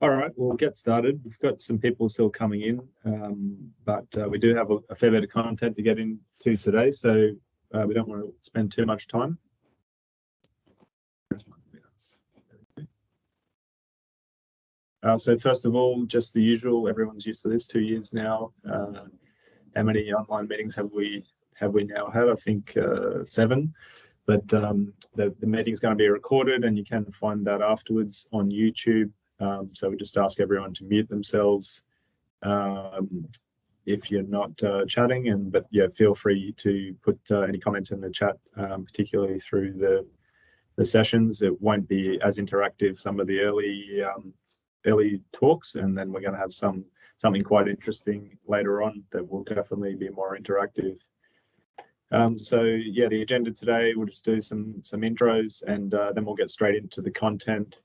All right, we'll get started. We've got some people still coming in, but we do have a fair bit of content to get into today, so we don't want to spend too much time. So first of all, just the usual, everyone's used to this, 2 years now. How many online meetings have we now had? I think 7. But the meeting is going to be recorded, and you can find that afterwards on YouTube. So we just ask everyone to mute themselves if you're not chatting, but yeah, feel free to put any comments in the chat, particularly through the sessions. It won't be as interactive some of the early talks, and then we're going to have something quite interesting later on that will definitely be more interactive. So yeah, the agenda today, we'll just do some intros, and then we'll get straight into the content.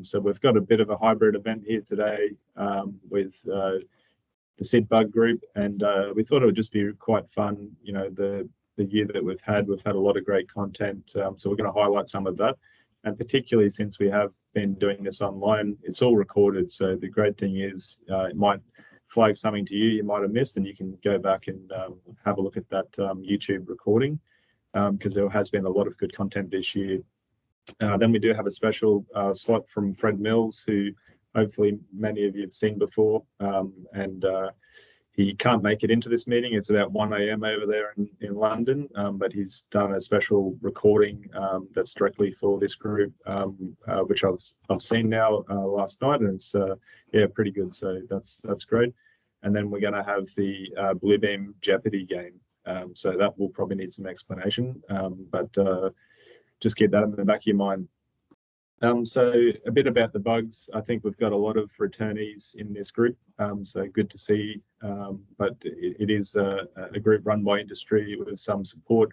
So we've got a bit of a hybrid event here today with the MelBUG group, and we thought it would just be quite fun. You know, the year that we've had a lot of great content, so we're going to highlight some of that. And particularly since we have been doing this online, it's all recorded. So the great thing is it might flag something to you might have missed, and you can go back and have a look at that YouTube recording, because there has been a lot of good content this year. Then we do have a special slot from Fred Mills, who hopefully many of you have seen before, and he can't make it into this meeting. It's about 1 a.m. over there in London, but he's done a special recording that's directly for this group, which I've seen now last night, and it's yeah, pretty good. So that's great. And then we're going to have the Bluebeam Jeopardy game. So that will probably need some explanation, but just keep that in the back of your mind. So a bit about the bugs. I think we've got a lot of returnees in this group, so good to see. But it is a group run by industry with some support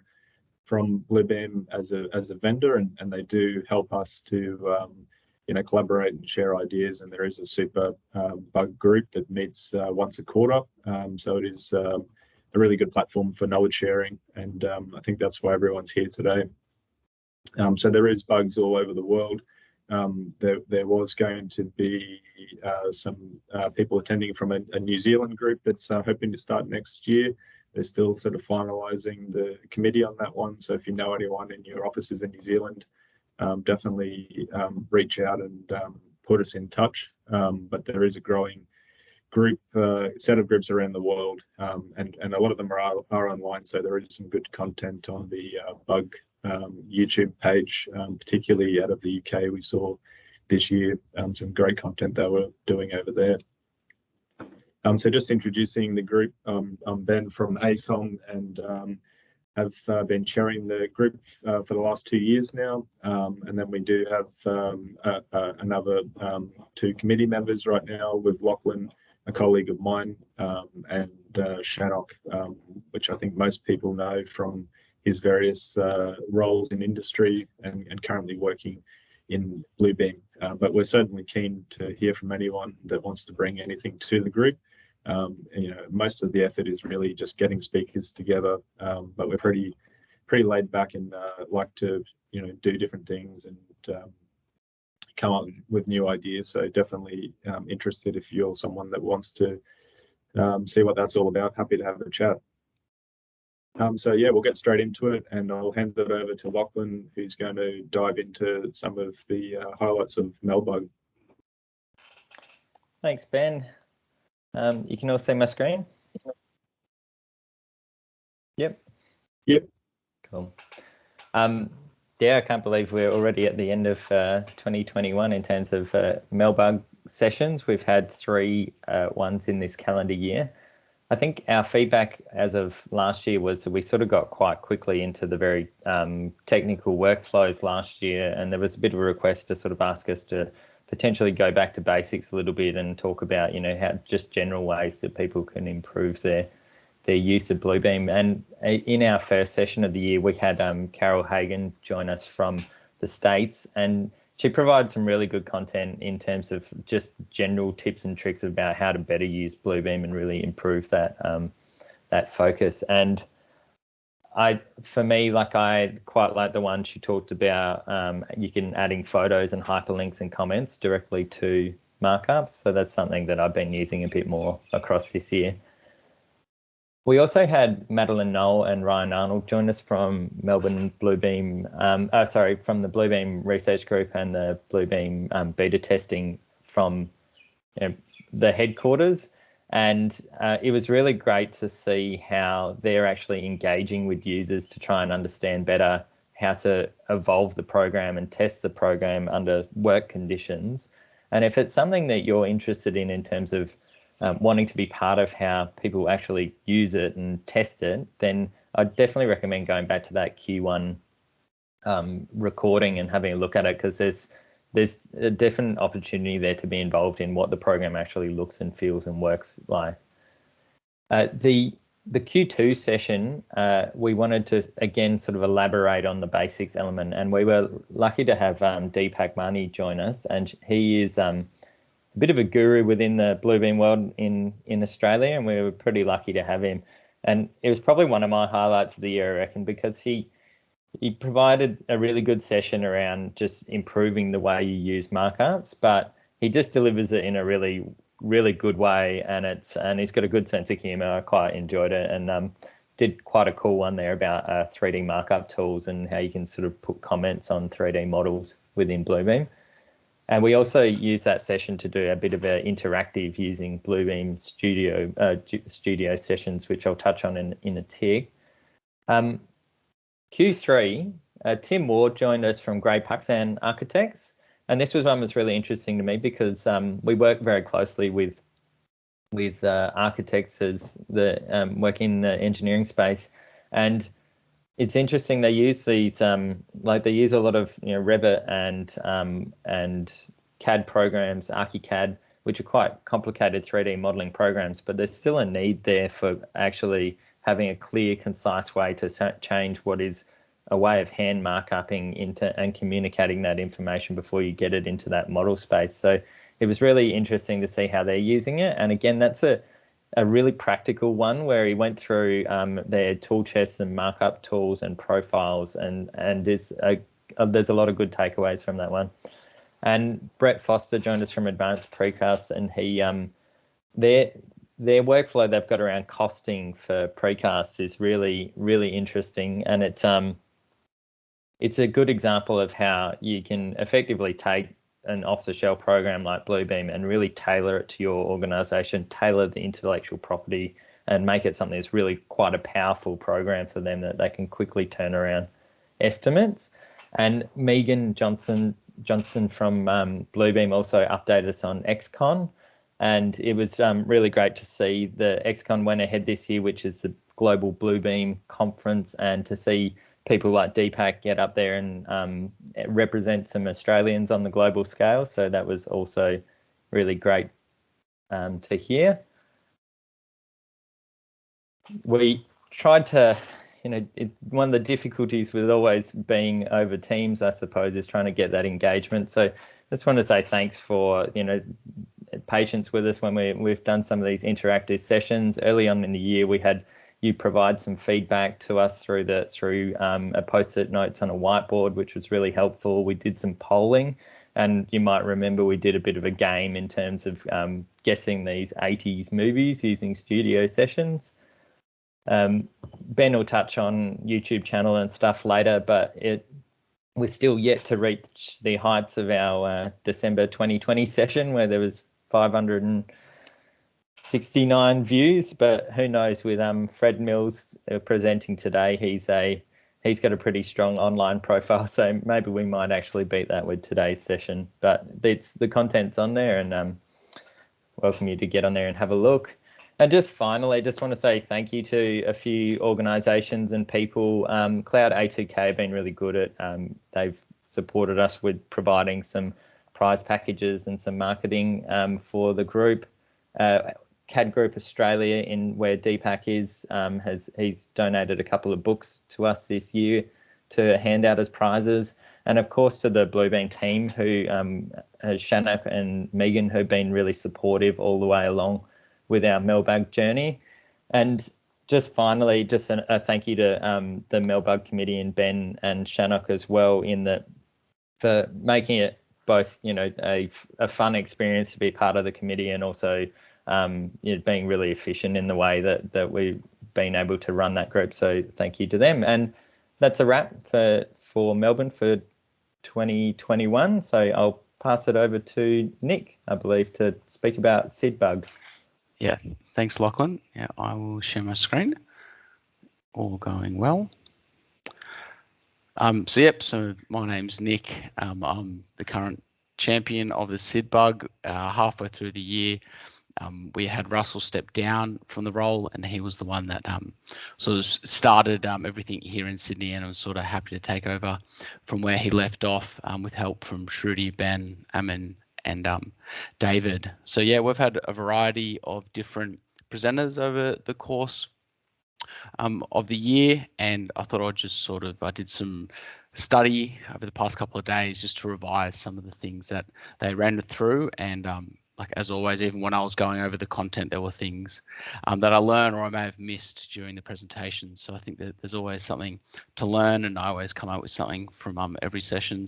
from Bluebeam as a vendor, and they do help us to collaborate and share ideas. And there is a super bug group that meets once a quarter, so it is a really good platform for knowledge sharing, and I think that's why everyone's here today. So there is bugs all over the world. There was going to be some people attending from a New Zealand group that's hoping to start next year. They're still sort of finalising the committee on that one. So if you know anyone in your offices in New Zealand, definitely reach out and put us in touch. But there is a growing group, set of groups around the world, and a lot of them are online. So there is some good content on the bug YouTube page, particularly out of the UK. We saw this year some great content they were doing over there. So just introducing the group, I'm Ben from ACOM, and have been chairing the group for the last 2 years now. And then we do have another 2 committee members right now with Lachlan, a colleague of mine, and Shannock, which I think most people know from his various roles in industry and currently working in Bluebeam. But we're certainly keen to hear from anyone that wants to bring anything to the group. Most of the effort is really just getting speakers together, but we're pretty laid back and like to do different things and come up with new ideas. So definitely interested if you're someone that wants to see what that's all about. Happy to have a chat. So yeah, we'll get straight into it, and I'll hand it over to Lachlan, who's going to dive into some of the highlights of MelBUG. Thanks, Ben. You can all see my screen? Yep. Cool. Yeah, I can't believe we're already at the end of 2021 in terms of MelBUG sessions. We've had 3 ones in this calendar year. I think our feedback as of last year was that we sort of got quite quickly into the very technical workflows last year, and there was a bit of a request to sort of ask us to potentially go back to basics a little bit and talk about, how just general ways that people can improve their use of Bluebeam. And in our first session of the year, we had Carol Hagan join us from the States, and she provides some really good content in terms of just general tips and tricks about how to better use Bluebeam and really improve that that focus. And I quite like the one she talked about. You can adding photos and hyperlinks and comments directly to markups. So that's something that I've been using a bit more across this year. We also had Madeline Knoll and Ryan Arnold join us from Melbourne Bluebeam, from the Bluebeam Research Group and the Bluebeam beta testing from the headquarters. And it was really great to see how they're actually engaging with users to try and understand better how to evolve the program and test the program under work conditions. And if it's something that you're interested in terms of wanting to be part of how people actually use it and test it, then I'd definitely recommend going back to that Q1 recording and having a look at it, because there's a definite opportunity there to be involved in what the program actually looks and feels and works like. The Q2 session, we wanted to, again, sort of elaborate on the basics element, and we were lucky to have Deepak Mani join us, and he is a bit of a guru within the Bluebeam world in Australia, and we were pretty lucky to have him. And it was probably one of my highlights of the year, I reckon, because he provided a really good session around just improving the way you use markups, but he just delivers it in a really, really good way, and he's got a good sense of humor. I quite enjoyed it, and did quite a cool one there about 3D markup tools and how you can sort of put comments on 3D models within Bluebeam. And we also use that session to do a bit of an interactive using Bluebeam studio sessions, which I'll touch on in a tick. Q3, Tim Ward joined us from Grey Puxan Architects, and this was one that's really interesting to me because we work very closely with architects as the work in the engineering space, and it's interesting. They use these they use a lot of Revit and CAD programs, ArchiCAD, which are quite complicated 3D modeling programs, but there's still a need there for actually having a clear, concise way to change what is a way of hand markupping into and communicating that information before you get it into that model space. So it was really interesting to see how they're using it. And again, that's a really practical one where he went through their tool chests and markup tools and profiles, and there's a lot of good takeaways from that one. And Brett Foster joined us from Advanced Precast, and he their workflow they've got around costing for precast is really, really interesting, and it's a good example of how you can effectively take an off-the-shelf program like Bluebeam and really tailor it to your organization, tailor the intellectual property, and make it something that's really quite a powerful program for them that they can quickly turn around estimates. And Megan Johnson from Bluebeam also updated us on XCon, and it was really great to see the XCon went ahead this year, which is the global Bluebeam conference, and to see people like Deepak get up there and represent some Australians on the global scale. So that was also really great to hear. We tried to, one of the difficulties with always being over Teams, I suppose, is trying to get that engagement. So I just want to say thanks for, patience with us when we've done some of these interactive sessions. Early on in the year, we had you provide some feedback to us through a post-it notes on a whiteboard, which was really helpful. We did some polling, and you might remember we did a bit of a game in terms of guessing these 80s movies using studio sessions. Ben will touch on YouTube channel and stuff later, but we're still yet to reach the heights of our December 2020 session where there was 569 views, but who knows, with Fred Mills presenting today, he's got a pretty strong online profile, so maybe we might actually beat that with today's session. But the content's on there, and welcome you to get on there and have a look. And just finally, just want to say thank you to a few organisations and people. Cloud A2K have been really good at, they've supported us with providing some prize packages and some marketing for the group. CAD Group Australia, in where Deepak is, he's donated a couple of books to us this year to hand out as prizes. And of course to the Bluebeam team, who Shannock and Megan, who've been really supportive all the way along with our MelBUG journey. And just finally, just a thank you to the MelBUG committee and Ben and Shannock as well, for making it both, you know, a fun experience to be part of the committee, and also you know, being really efficient in the way that we've been able to run that group. So thank you to them. And that's a wrap for Melbourne for 2021. So I'll pass it over to Nick, I believe, to speak about SIDBUG. Yeah, thanks, Lachlan. Yeah, I will share my screen. All going well. So my name's Nick. I'm the current champion of the SIDBUG. Halfway through the year, we had Russell step down from the role, and he was the one that sort of started everything here in Sydney, and I was sort of happy to take over from where he left off with help from Shruti, Ben, Amin, and David. So yeah, we've had a variety of different presenters over the course of the year, and I thought I did some study over the past couple of days just to revise some of the things that they ran through, and like as always, even when I was going over the content, there were things that I learned or I may have missed during the presentation. So I think that there's always something to learn, and I always come up with something from every session.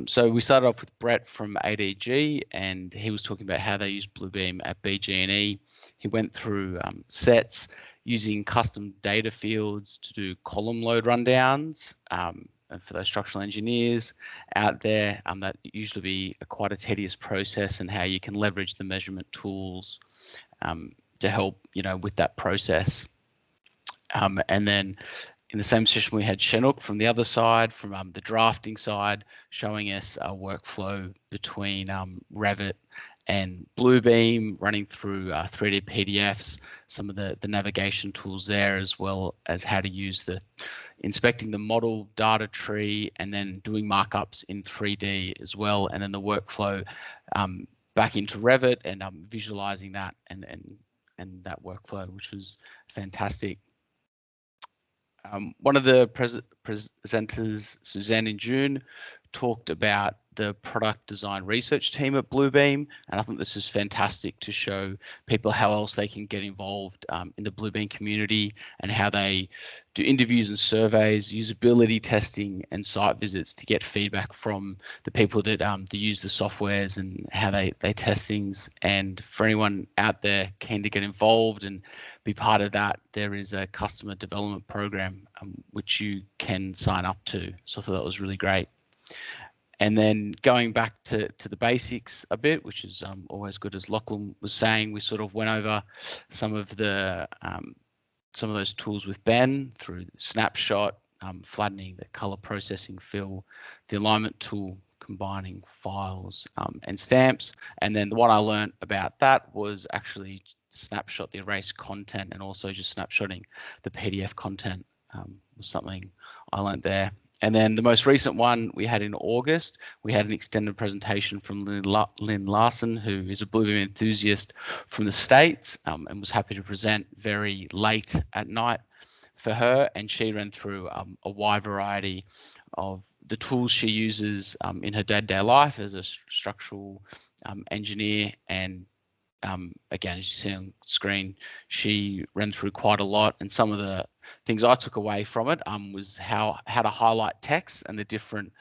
So we started off with Brett from ADG, and he was talking about how they use Bluebeam at BG&E. He went through sets using custom data fields to do column load rundowns. And for those structural engineers out there, that usually be quite a tedious process, and how you can leverage the measurement tools to help, you know, with that process. And then in the same session, we had Chinook from the other side, from the drafting side, showing us a workflow between Revit and Bluebeam, running through 3D PDFs, some of the navigation tools there, as well as how to use inspecting the model data tree, and then doing markups in 3D as well, and then the workflow back into Revit, and visualizing that and that workflow, which was fantastic. One of the presenters, Suzanne in June, talked about the product design research team at Bluebeam, and I think this is fantastic to show people how else they can get involved in the Bluebeam community, and how they do interviews and surveys, usability testing, and site visits to get feedback from the people that use the softwares, and how they test things. And for anyone out there keen to get involved and be part of that, there is a customer development program which you can sign up to. So I thought that was really great. And then going back to the basics a bit, which is always good, as Lachlan was saying, we sort of went over some of those tools with Ben through the snapshot, flattening, the color processing fill, the alignment tool, combining files and stamps. And then the one I learned about that was actually snapshot the erased content, and also just snapshotting the PDF content was something I learned there. And then the most recent one we had in August, we had an extended presentation from Lynne Larson, who is a Bluebeam enthusiast from the States, and was happy to present very late at night for her. And she ran through a wide variety of the tools she uses in her day-to-day life as a structural engineer. And again, as you see on screen, she ran through quite a lot, and some of the things I took away from it was how to highlight text, and the different,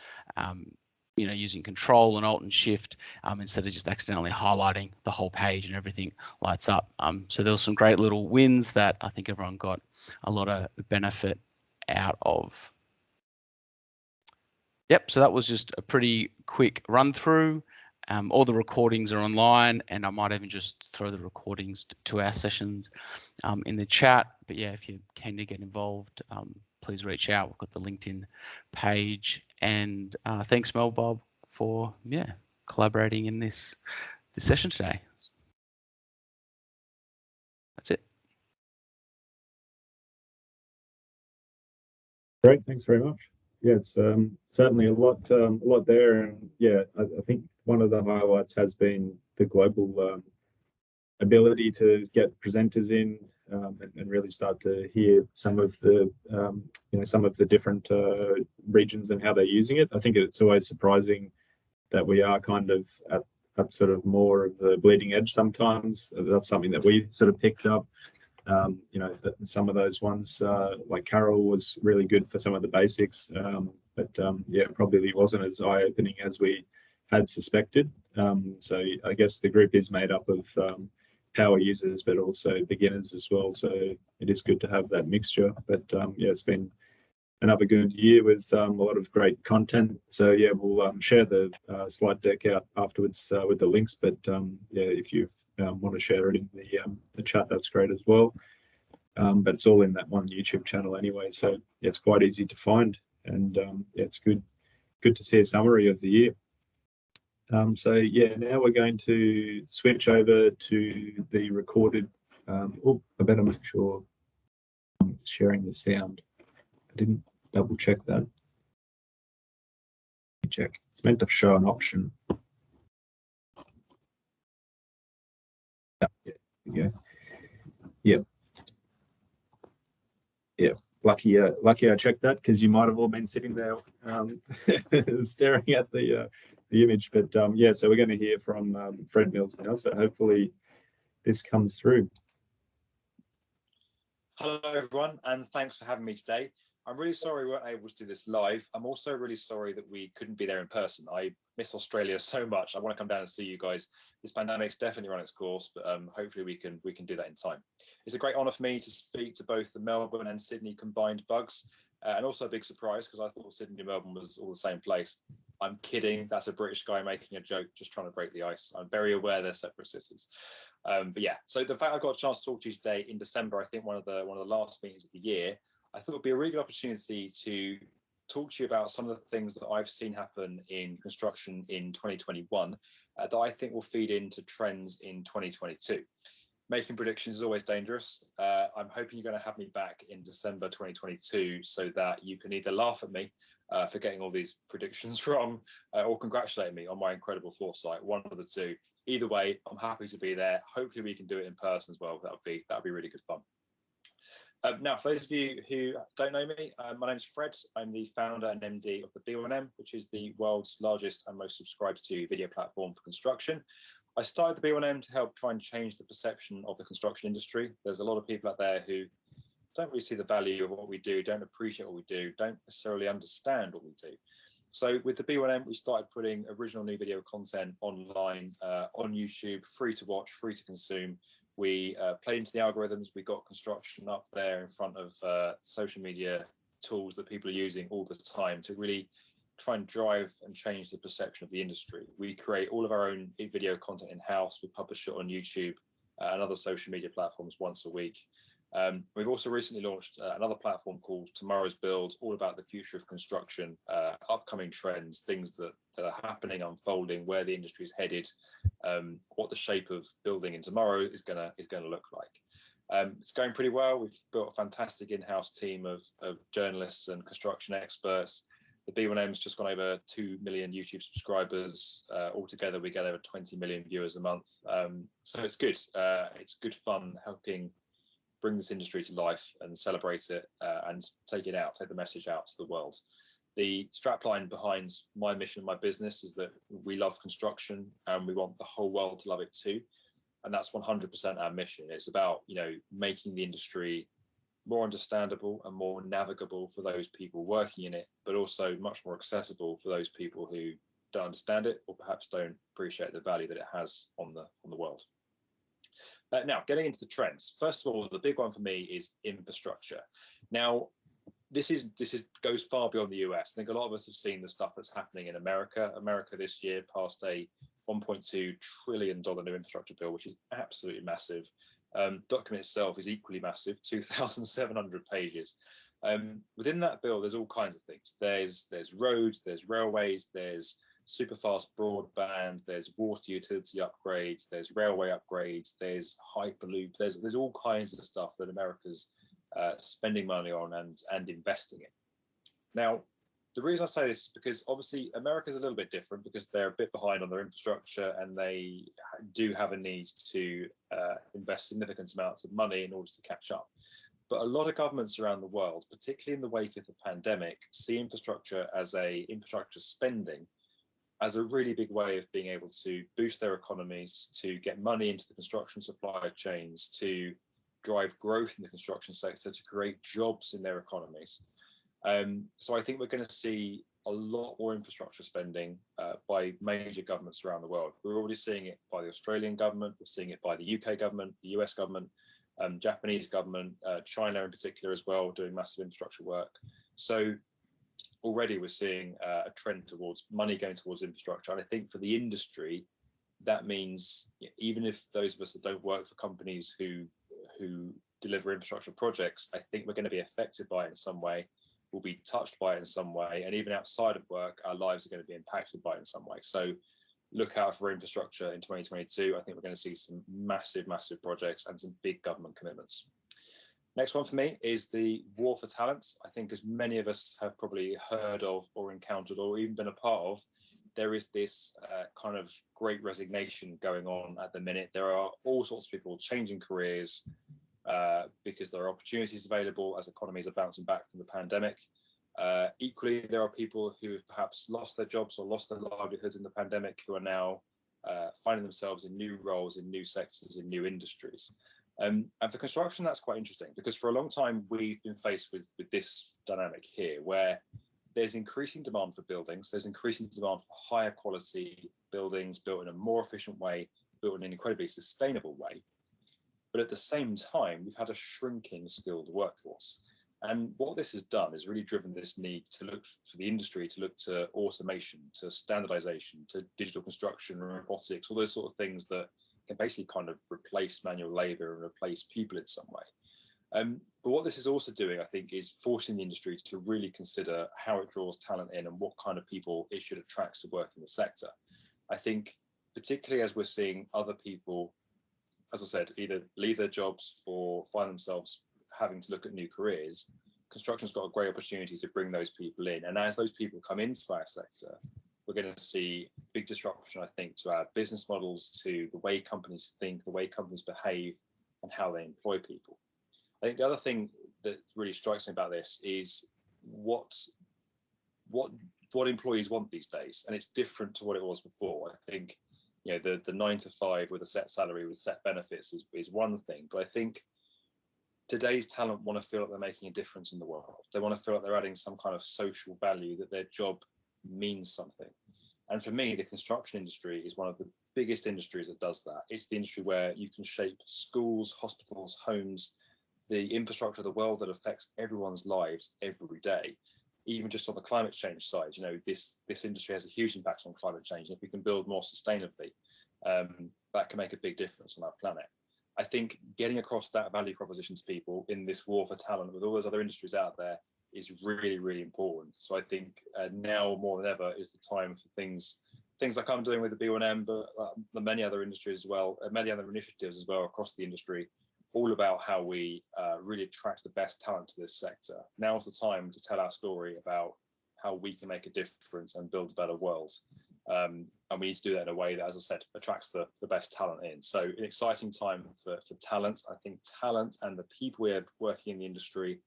using Control and Alt and Shift instead of just accidentally highlighting the whole page and everything lights up. So there were some great little wins that I think everyone got a lot of benefit out of. Yep, so that was just a pretty quick run through. All the recordings are online, and I might even just throw the recordings to our sessions in the chat. But yeah, if you're keen to get involved, please reach out. We've got the LinkedIn page. And thanks, MelBUG, for collaborating in this session today. That's it. Great, thanks very much. Yeah, it's certainly a lot there, and yeah, I think one of the highlights has been the global ability to get presenters in and really start to hear some of the some of the different regions and how they're using it. I think it's always surprising that we are kind of at sort of more of the bleeding edge sometimes. That's something that we sort of picked up. Some of those ones, like Carol was really good for some of the basics. but yeah, it probably wasn't as eye-opening as we had suspected. So I guess the group is made up of power users, but also beginners as well. So it is good to have that mixture. But yeah, it's been another good year with a lot of great content. So yeah, we'll share the slide deck out afterwards with the links. But yeah, if you want to share it in the chat, that's great as well. But it's all in that one YouTube channel anyway, so yeah, it's quite easy to find, and yeah, it's good to see a summary of the year. So yeah, now we're going to switch over to the recorded. Oh, I better make sure I'm sharing the sound. I didn't double check that. Check. It's meant to show an option. Yeah, yeah, yeah. Yeah, lucky I checked that, because you might have all been sitting there staring at the image. But yeah, so we're going to hear from Fred Mills now. So hopefully this comes through. Hello, everyone, and thanks for having me today. I'm really sorry we weren't able to do this live. I'm also really sorry that we couldn't be there in person. I miss Australia so much. I want to come down and see you guys. This pandemic's definitely run its course, but hopefully we can do that in time. It's a great honour for me to speak to both the Melbourne and Sydney combined bugs, and also a big surprise because I thought Sydney and Melbourne was all the same place. I'm kidding. That's a British guy making a joke, just trying to break the ice. I'm very aware they're separate cities. But yeah, so the fact I got a chance to talk to you today in December, I think one of the last meetings of the year, I thought it would be a really good opportunity to talk to you about some of the things that I've seen happen in construction in 2021 that I think will feed into trends in 2022. Making predictions is always dangerous. I'm hoping you're going to have me back in December 2022 so that you can either laugh at me for getting all these predictions wrong or congratulate me on my incredible foresight, one of the two. Either way, I'm happy to be there. Hopefully we can do it in person as well. That would be really good fun. Now, for those of you who don't know me, my name is Fred. I'm the founder and MD of the B1M, which is the world's largest and most subscribed to video platform for construction. I started the B1M to help try and change the perception of the construction industry. There's a lot of people out there who don't really see the value of what we do, don't appreciate what we do, don't necessarily understand what we do. So with the B1M, we started putting original new video content online on YouTube, free to watch, free to consume. We played into the algorithms. We got construction up there in front of social media tools that people are using all the time to really try and drive and change the perception of the industry. We create all of our own video content in-house. We publish it on YouTube and other social media platforms once a week. We've also recently launched another platform called Tomorrow's Build, all about the future of construction, upcoming trends, things that are happening, unfolding, where the industry is headed, what the shape of building in tomorrow is going to look like. It's going pretty well. We've built a fantastic in-house team of journalists and construction experts. The B1M's just gone over 2 million YouTube subscribers. Altogether, we get over 20 million viewers a month. So it's good. It's good fun helping bring this industry to life and celebrate it and take the message out to the world. The strapline behind my mission, my business, is that we love construction and we want the whole world to love it too. And that's 100% our mission. It's about, making the industry more understandable and more navigable for those people working in it, but also much more accessible for those people who don't understand it or perhaps don't appreciate the value that it has on the world. Now, getting into the trends. First of all, the big one for me is infrastructure. Now, this goes far beyond the US. I think a lot of us have seen the stuff that's happening in America. America this year passed a $1.2 trillion new infrastructure bill, which is absolutely massive. Document itself is equally massive, 2,700 pages. Within that bill, there's all kinds of things. There's roads, there's railways, there's super fast broadband, there's water utility upgrades, there's railway upgrades, there's hyperloop, there's all kinds of stuff that America's spending money on and investing in. Now, the reason I say this is because obviously America's a little bit different because they're a bit behind on their infrastructure and they do have a need to invest significant amounts of money in order to catch up. But a lot of governments around the world, particularly in the wake of the pandemic, see infrastructure spending as a really big way of being able to boost their economies, to get money into the construction supply chains, to drive growth in the construction sector, to create jobs in their economies. So I think we're going to see a lot more infrastructure spending by major governments around the world. We're already seeing it by the Australian government, we're seeing it by the UK government, the US government, Japanese government, China in particular as well, doing massive infrastructure work. So already we're seeing a trend towards money going towards infrastructure. And I think for the industry, that means even if those of us that don't work for companies who deliver infrastructure projects, I think we're going to be affected by it in some way, will be touched by it in some way, and even outside of work, our lives are going to be impacted by it in some way. So look out for infrastructure in 2022. I think we're going to see some massive projects and some big government commitments. Next one for me is the war for talent. I think as many of us have probably heard of or encountered or even been a part of, there is this kind of great resignation going on at the minute. There are all sorts of people changing careers because there are opportunities available as economies are bouncing back from the pandemic. Equally, there are people who have perhaps lost their jobs or lost their livelihoods in the pandemic who are now finding themselves in new roles, in new sectors, in new industries. And for construction, that's quite interesting because for a long time, we've been faced with this dynamic here where there's increasing demand for buildings, there's increasing demand for higher quality buildings built in a more efficient way, built in an incredibly sustainable way. But at the same time, we've had a shrinking skilled workforce. And what this has done is really driven this need to look for the industry to look to automation, to standardization, to digital construction, robotics, all those sort of things that can basically kind of replace manual labor and replace people in some way. But what this is also doing, I think, is forcing the industry to really consider how it draws talent in and what kind of people it should attract to work in the sector. I think, particularly as we're seeing other people, as I said, either leave their jobs or find themselves having to look at new careers, construction's got a great opportunity to bring those people in. And as those people come into our sector, we're going to see big disruption, I think, to our business models, to the way companies think, the way companies behave, and how they employ people. I think the other thing that really strikes me about this is what employees want these days, and it's different to what it was before. I think, you know, the 9 to 5 with a set salary with set benefits is one thing, but I think today's talent want to feel like they're making a difference in the world. They want to feel like they're adding some kind of social value, that their job means something. And for me, the construction industry is one of the biggest industries that does that. It's the industry where you can shape schools, hospitals, homes, the infrastructure of the world that affects everyone's lives every day. Even just on the climate change side, you know, this industry has a huge impact on climate change. And if we can build more sustainably, that can make a big difference on our planet. I think getting across that value proposition to people in this war for talent with all those other industries out there is really important. So I think now more than ever is the time for things like I'm doing with the B1M, but many other industries as well, many other initiatives as well across the industry, all about how we really attract the best talent to this sector. Now's the time to tell our story about how we can make a difference and build a better world. And we need to do that in a way that, as I said, attracts the best talent in. So an exciting time for talent. I think talent and the people we are working in the industry,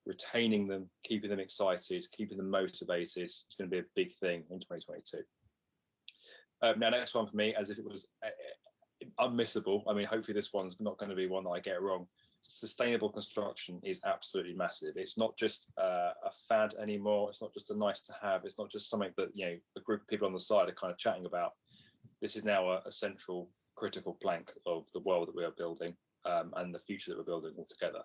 retaining them, keeping them excited, keeping them motivated, is going to be a big thing in 2022. Now, next one for me, as if it was unmissable. I mean, hopefully this one's not going to be one that I get wrong. Sustainable construction is absolutely massive. It's not just a fad anymore. It's not just a nice to have. It's not just something that, you know, a group of people on the side are kind of chatting about. This is now a central, critical plank of the world that we are building and the future that we're building altogether.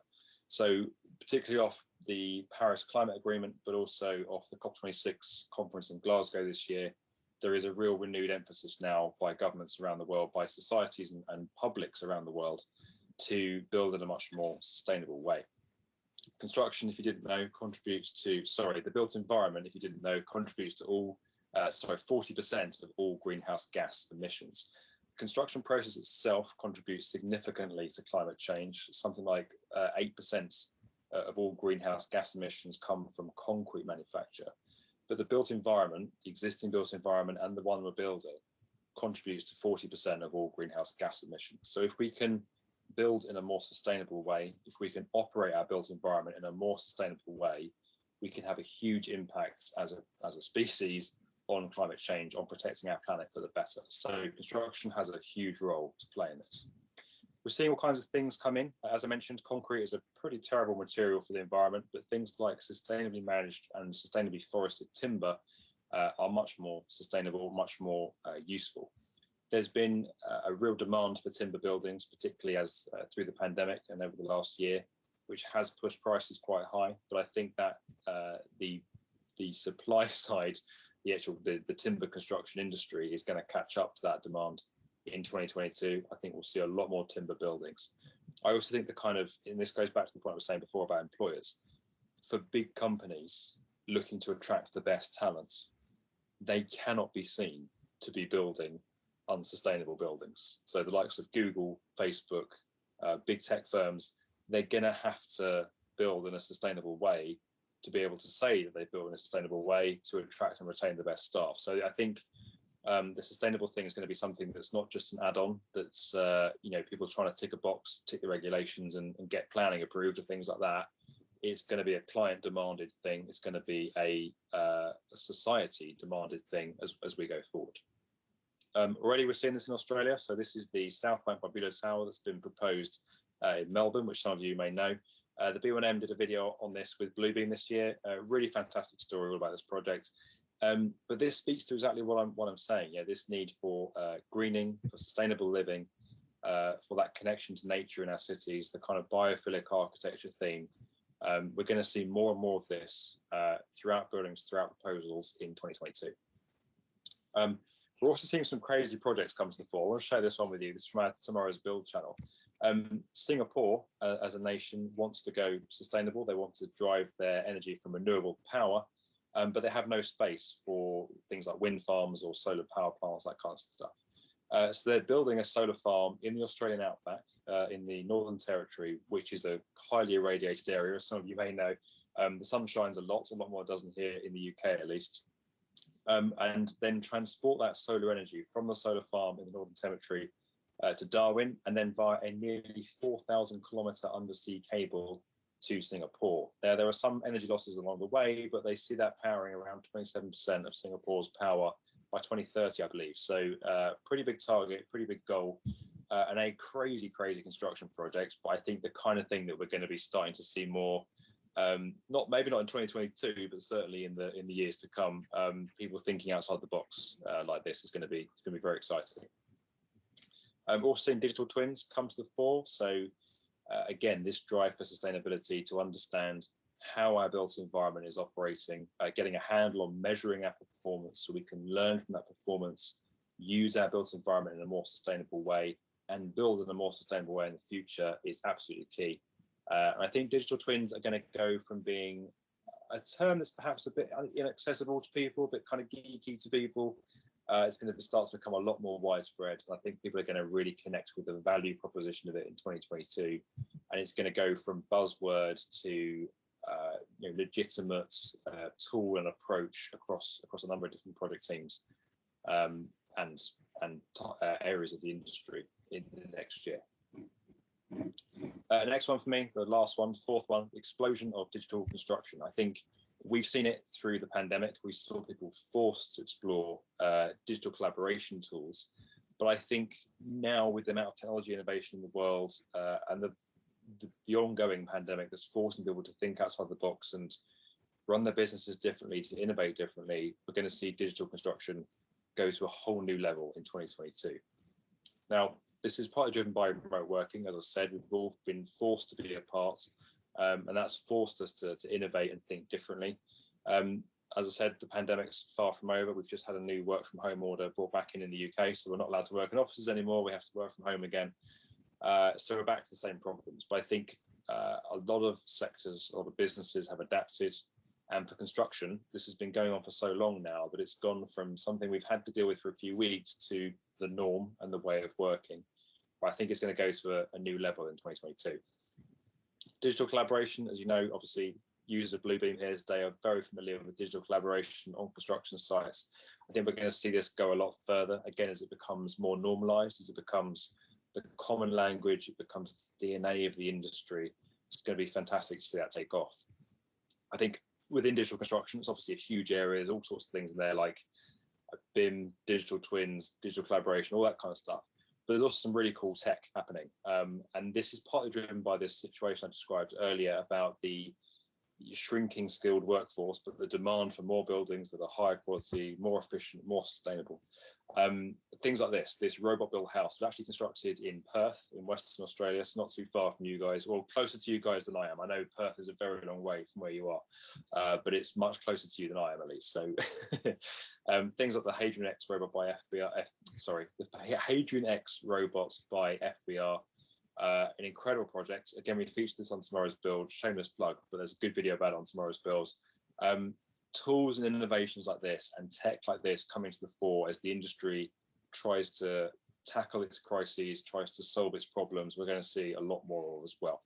So particularly off the Paris Climate Agreement, but also off the COP26 conference in Glasgow this year, there is a real renewed emphasis now by governments around the world, by societies and publics around the world, to build in a much more sustainable way. Construction, if you didn't know, the built environment, if you didn't know, contributes to 40% of all greenhouse gas emissions. The construction process itself contributes significantly to climate change. Something like 8% of all greenhouse gas emissions come from concrete manufacture. But the built environment, the existing built environment and the one we're building, contributes to 40% of all greenhouse gas emissions. So if we can build in a more sustainable way, if we can operate our built environment in a more sustainable way, we can have a huge impact as a species on climate change, on protecting our planet for the better. So construction has a huge role to play in this. We're seeing all kinds of things come in. As I mentioned, concrete is a pretty terrible material for the environment, but things like sustainably managed and sustainably forested timber are much more sustainable, much more useful. There's been a real demand for timber buildings, particularly as through the pandemic and over the last year, which has pushed prices quite high. But I think that the supply side, the timber construction industry is going to catch up to that demand in 2022. I think we'll see a lot more timber buildings. I also think and this goes back to the point I was saying before about employers, for big companies looking to attract the best talents, they cannot be seen to be building unsustainable buildings. So the likes of Google, Facebook, big tech firms, they're going to have to build in a sustainable way to be able to say that they build in a sustainable way to attract and retain the best staff. So I think the sustainable thing is going to be something that's not just an add-on, that's people trying to tick a box, tick the regulations and get planning approved or things like that. It's going to be a client demanded thing. It's going to be a society demanded thing as we go forward. Already we're seeing this in Australia. So this is the South Bank Barbuda Tower that's been proposed in Melbourne, which some of you may know. The B1M did a video on this with Bluebeam this year. Really fantastic story all about this project. But this speaks to exactly what I'm saying. Yeah, this need for greening, for sustainable living, for that connection to nature in our cities, the kind of biophilic architecture theme. We're going to see more and more of this throughout buildings, throughout proposals in 2022. We're also seeing some crazy projects come to the fore. I want to share this one with you. This is from our Tomorrow's Build channel. Singapore, as a nation, wants to go sustainable. They want to drive their energy from renewable power, but they have no space for things like wind farms or solar power plants, that kind of stuff. So they're building a solar farm in the Australian outback, in the Northern Territory, which is a highly irradiated area, as some of you may know. The sun shines a lot more it doesn't here in the UK at least. And then transport that solar energy from the solar farm in the Northern Territory to Darwin, and then via a nearly 4,000 kilometre undersea cable to Singapore. There are some energy losses along the way, but they see that powering around 27% of Singapore's power by 2030, I believe. So pretty big target, pretty big goal, and a crazy construction project. But I think the kind of thing that we're going to be starting to see more. Maybe not in 2022, but certainly in the years to come. People thinking outside the box like this is going to be very exciting. We're also seeing digital twins come to the fore. So again, this drive for sustainability, to understand how our built environment is operating, getting a handle on measuring our performance so we can learn from that performance, use our built environment in a more sustainable way, and build in a more sustainable way in the future is absolutely key. I think digital twins are going to go from being a term that's perhaps a bit inaccessible to people, a bit kind of geeky to people. It's going to start to become a lot more widespread. And I think people are going to really connect with the value proposition of it in 2022. And it's going to go from buzzword to legitimate tool and approach across a number of different project teams and areas of the industry in the next year. Next one for me, the last one, fourth one, explosion of digital construction. I think we've seen it through the pandemic. We saw people forced to explore digital collaboration tools. But I think now, with the amount of technology innovation in the world and the ongoing pandemic that's forcing people to think outside the box and run their businesses differently, to innovate differently, we're going to see digital construction go to a whole new level in 2022. Now, this is partly driven by remote working. As I said, we've all been forced to be apart, and that's forced us to innovate and think differently. As I said, the pandemic's far from over. We've just had a new work from home order brought back in the UK, so we're not allowed to work in offices anymore. We have to work from home again. So we're back to the same problems. But I think a lot of sectors, a lot of businesses have adapted. And for construction, this has been going on for so long now that it's gone from something we've had to deal with for a few weeks to the norm and the way of working. But I think it's going to go to a new level in 2022. Digital collaboration, as you know, obviously users of Bluebeam here today are very familiar with digital collaboration on construction sites. I think we're going to see this go a lot further, again, as it becomes more normalized, as it becomes the common language, it becomes the DNA of the industry. It's going to be fantastic to see that take off. I think within digital construction, it's obviously a huge area. There's all sorts of things in there like BIM, digital twins, digital collaboration, all that kind of stuff. there's also some really cool tech happening. And this is partly driven by this situation I described earlier about the shrinking skilled workforce, but the demand for more buildings that are higher quality, more efficient, more sustainable. Things like this robot built house was actually constructed in Perth in Western Australia, so not too far from you guys, or closer to you guys than I am. I know Perth is a very long way from where you are, but it's much closer to you than I am, at least. So things like the Hadrian X robot by the Hadrian X robot by FBR. An incredible project. Again, we feature this on tomorrow's build. Shameless plug, but there's a good video about it on tomorrow's builds. Tools and innovations like this and tech like this coming to the fore as the industry tries to tackle its crises, tries to solve its problems. We're going to see a lot more of as well.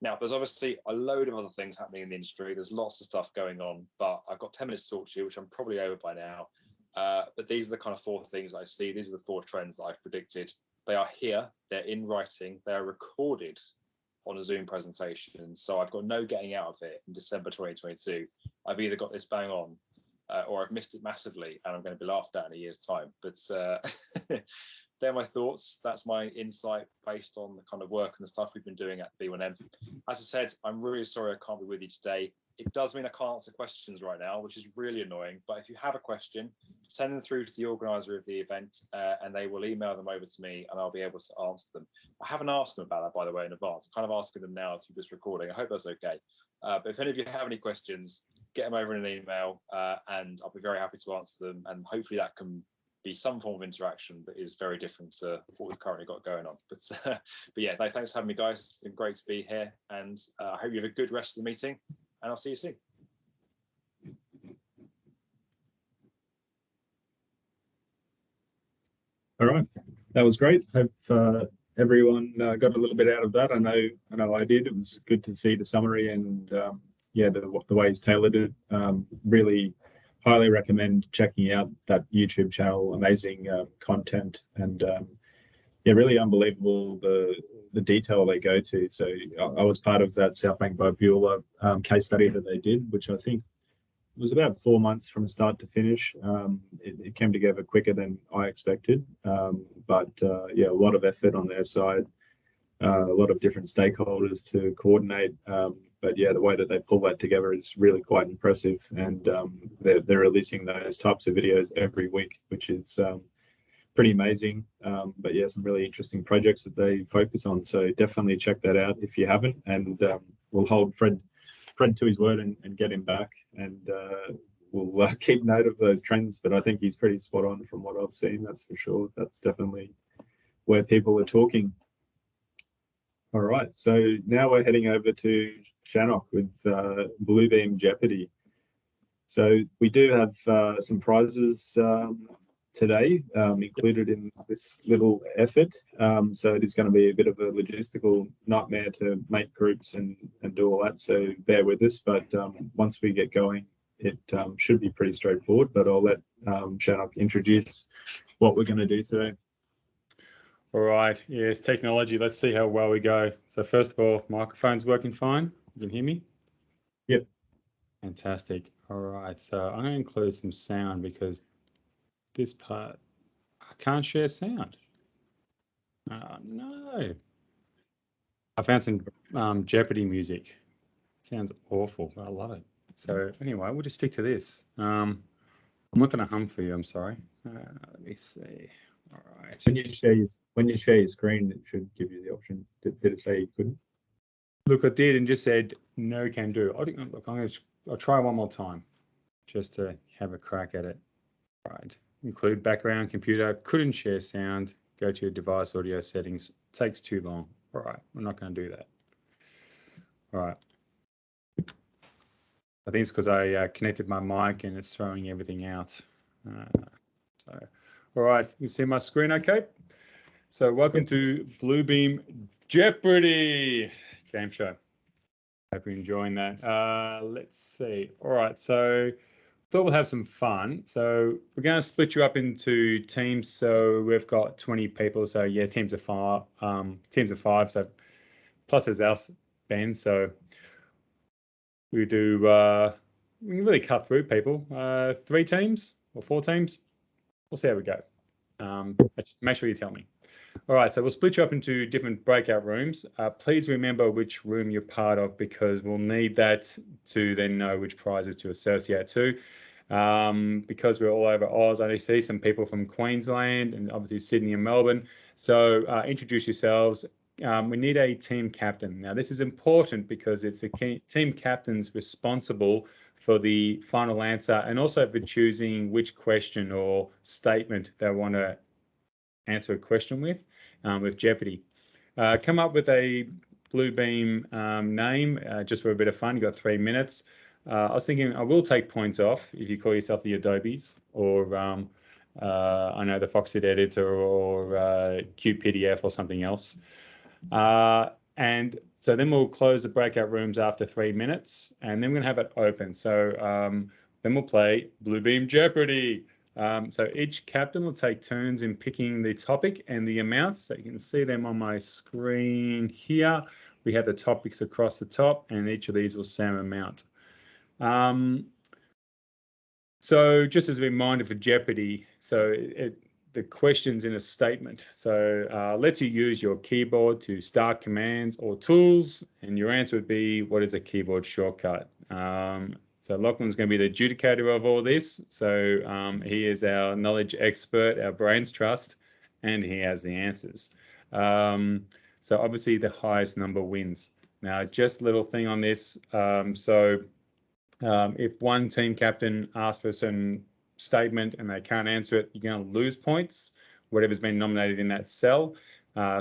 Now, there's obviously a load of other things happening in the industry. There's lots of stuff going on, but I've got 10 minutes to talk to you, which I'm probably over by now. But these are the kind of 4 things I see. These are the 4 trends that I've predicted. They are here, they're in writing, they are recorded on a Zoom presentation. So I've got no getting out of it in December 2022. I've either got this bang on or I've missed it massively and I'm going to be laughed at in a year's time. But they're my thoughts. That's my insight based on the kind of work and the stuff we've been doing at B1M. As I said, I'm really sorry I can't be with you today. It does mean I can't answer questions right now, which is really annoying. But if you have a question, send them through to the organizer of the event and they will email them over to me and I'll be able to answer them. I haven't asked them about that, by the way, in advance. I'm kind of asking them now through this recording. I hope that's okay. But if any of you have any questions, get them over in an email and I'll be very happy to answer them. And hopefully that can be some form of interaction that is very different to what we've currently got going on. But yeah, thanks for having me, guys. It's been great to be here. And I hope you have a good rest of the meeting. And I'll see you soon. All right, that was great. Hope everyone got a little bit out of that. I know I did. It was good to see the summary and yeah, the way he's tailored it. Really highly recommend checking out that YouTube channel. Amazing content and yeah, really unbelievable the detail they go to. So I was part of that South Bank by Beulah case study that they did, which I think was about 4 months from start to finish. It came together quicker than I expected, but yeah, a lot of effort on their side, a lot of different stakeholders to coordinate. But yeah, the way that they pull that together is really quite impressive, and they're releasing those types of videos every week, which is pretty amazing. But yeah, some really interesting projects that they focus on. So definitely check that out if you haven't, and we'll hold Fred to his word and get him back, and we'll keep note of those trends. But I think he's pretty spot on from what I've seen, that's for sure. That's definitely where people are talking. All right, so now we're heading over to Shannock with Bluebeam Jeopardy. So we do have some prizes today included in this little effort. So it is going to be a bit of a logistical nightmare to make groups and do all that. So bear with us. But once we get going, it should be pretty straightforward. But I'll let Shannock introduce what we're going to do today. All right. Yes, technology. Let's see how well we go. So first of all, microphone's working fine. You can hear me? Yep. Fantastic. All right. So I'm going to include some sound because this part, I can't share sound. Oh, no. I found some Jeopardy music. Sounds awful, but I love it. So anyway, we'll just stick to this. I'm not going to hum for you. I'm sorry. Let me see. All right. When you share your screen, it should give you the option. Did it say you couldn't? Look, I did and just said no can do. Look, I'll try one more time just to have a crack at it. All right. Include background, computer, couldn't share sound, go to your device audio settings. Takes too long. All right, we're not going to do that. All right. I think it's because I connected my mic and it's throwing everything out. All right, you can see my screen okay? So welcome to Bluebeam Jeopardy game show. Hope you're enjoying that. Let's see. All right, so thought we'll have some fun. So we're going to split you up into teams. So we've got 20 people. So yeah, teams of 5. So plus there's us, Ben. So we do. We can really cut through people. 3 teams or 4 teams. We'll see how we go. Make sure you tell me. All right, so we'll split you up into different breakout rooms. Please remember which room you're part of, because we'll need that to then know which prizes to associate to. Because we're all over Oz, I see some people from Queensland and obviously Sydney and Melbourne. So introduce yourselves. We need a team captain. Now, this is important because it's the team captain's responsible for the final answer and also for choosing which question or statement they want to answer a question with Jeopardy. Come up with a Bluebeam name just for a bit of fun. You've got 3 minutes. I was thinking I will take points off if you call yourself the Adobes or I know the Foxit editor or QPDF or something else. And so then we'll close the breakout rooms after 3 minutes, and then we're going to have it open. So then we'll play Bluebeam Jeopardy. So each captain will take turns in picking the topic and the amounts. So you can see them on my screen here. We have the topics across the top, and each of these will say an amount. So just as a reminder for Jeopardy, so the question's in a statement. So lets you use your keyboard to start commands or tools, and your answer would be, what is a keyboard shortcut? So Lachlan's going to be the adjudicator of all this. So he is our knowledge expert, our brains trust, and he has the answers. So obviously the highest number wins. Now, just a little thing on this. If one team captain asks for a certain statement and they can't answer it, you're going to lose points, whatever's been nominated in that cell.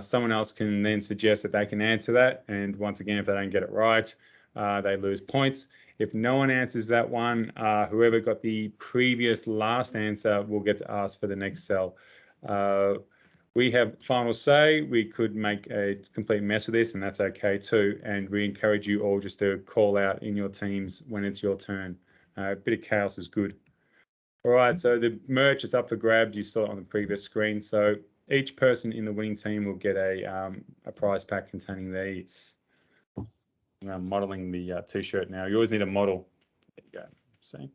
Someone else can then suggest that they can answer that. And once again, if they don't get it right, they lose points. If no one answers that one, whoever got the previous last answer will get to ask for the next cell. We have final say. We could make a complete mess of this, and that's okay too. And we encourage you all just to call out in your teams when it's your turn. A bit of chaos is good. All right, so the merch is up for grabs. You saw it on the previous screen. So each person in the winning team will get a prize pack containing these. I'm modeling the t-shirt now. You always need a model. There you go. See?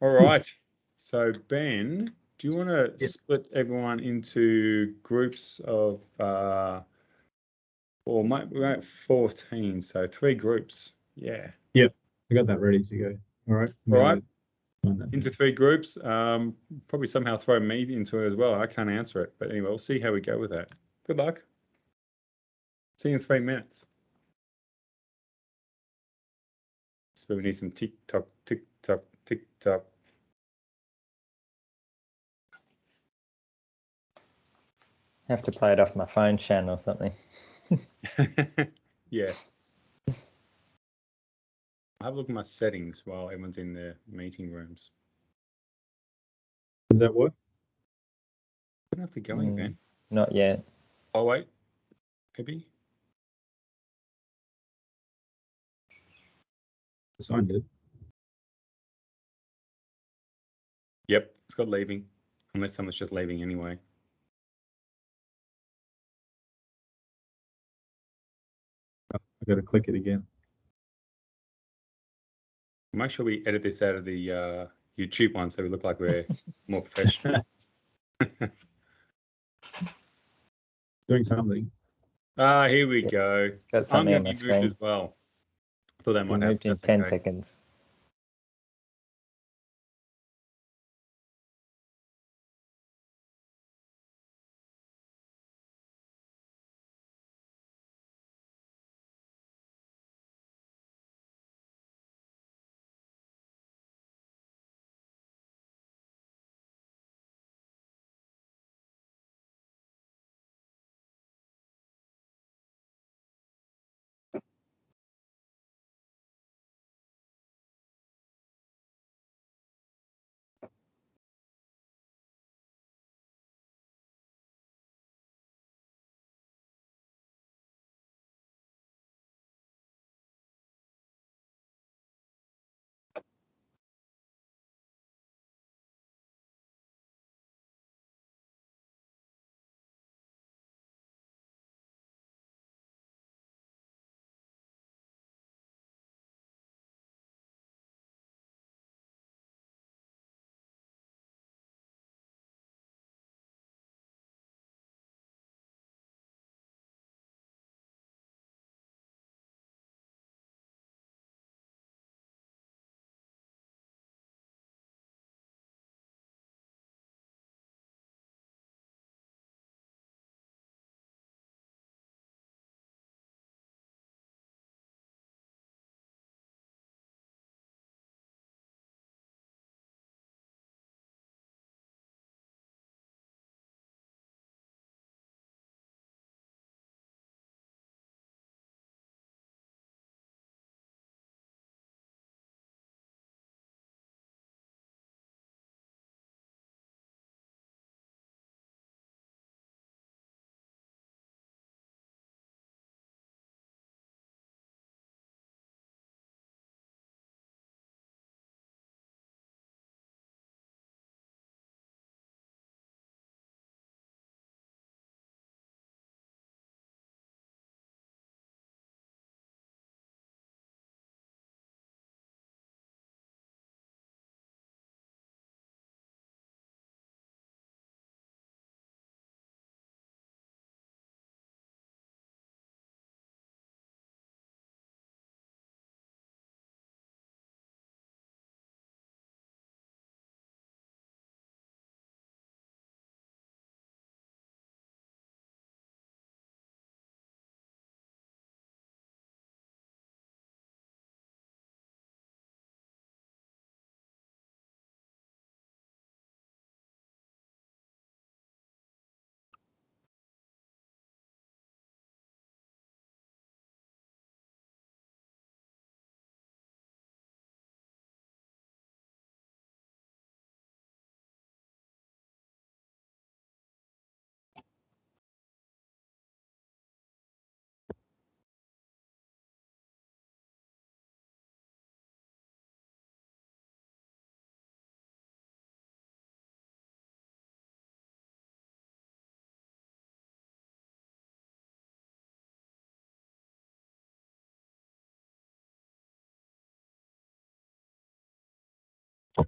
All right. So Ben, do you want to split everyone into groups of, we're at 14, so 3 groups. Yeah. Yep, I got that ready to go. All right. All right. Into 3 groups. Probably somehow throw me into it as well. I can't answer it, but anyway, we'll see how we go with that. Good luck. See you in 3 minutes. So we need some tick-tock, tick-tock, tick-tock. I have to play it off my phone, Shan, or something. Yeah. I'll have a look at my settings while everyone's in their meeting rooms. Does that work? I don't know if they're going, Ben. Not yet. Oh, wait. Maybe. Signed it. Yep, it's got leaving. Unless someone's just leaving anyway. I've got to click it again. Make sure we edit this out of the YouTube one so we look like we're more professional. Doing something. Here we go. Got something on my moved screen. as well. Thought that We might moved happen. in 10 seconds. Oh,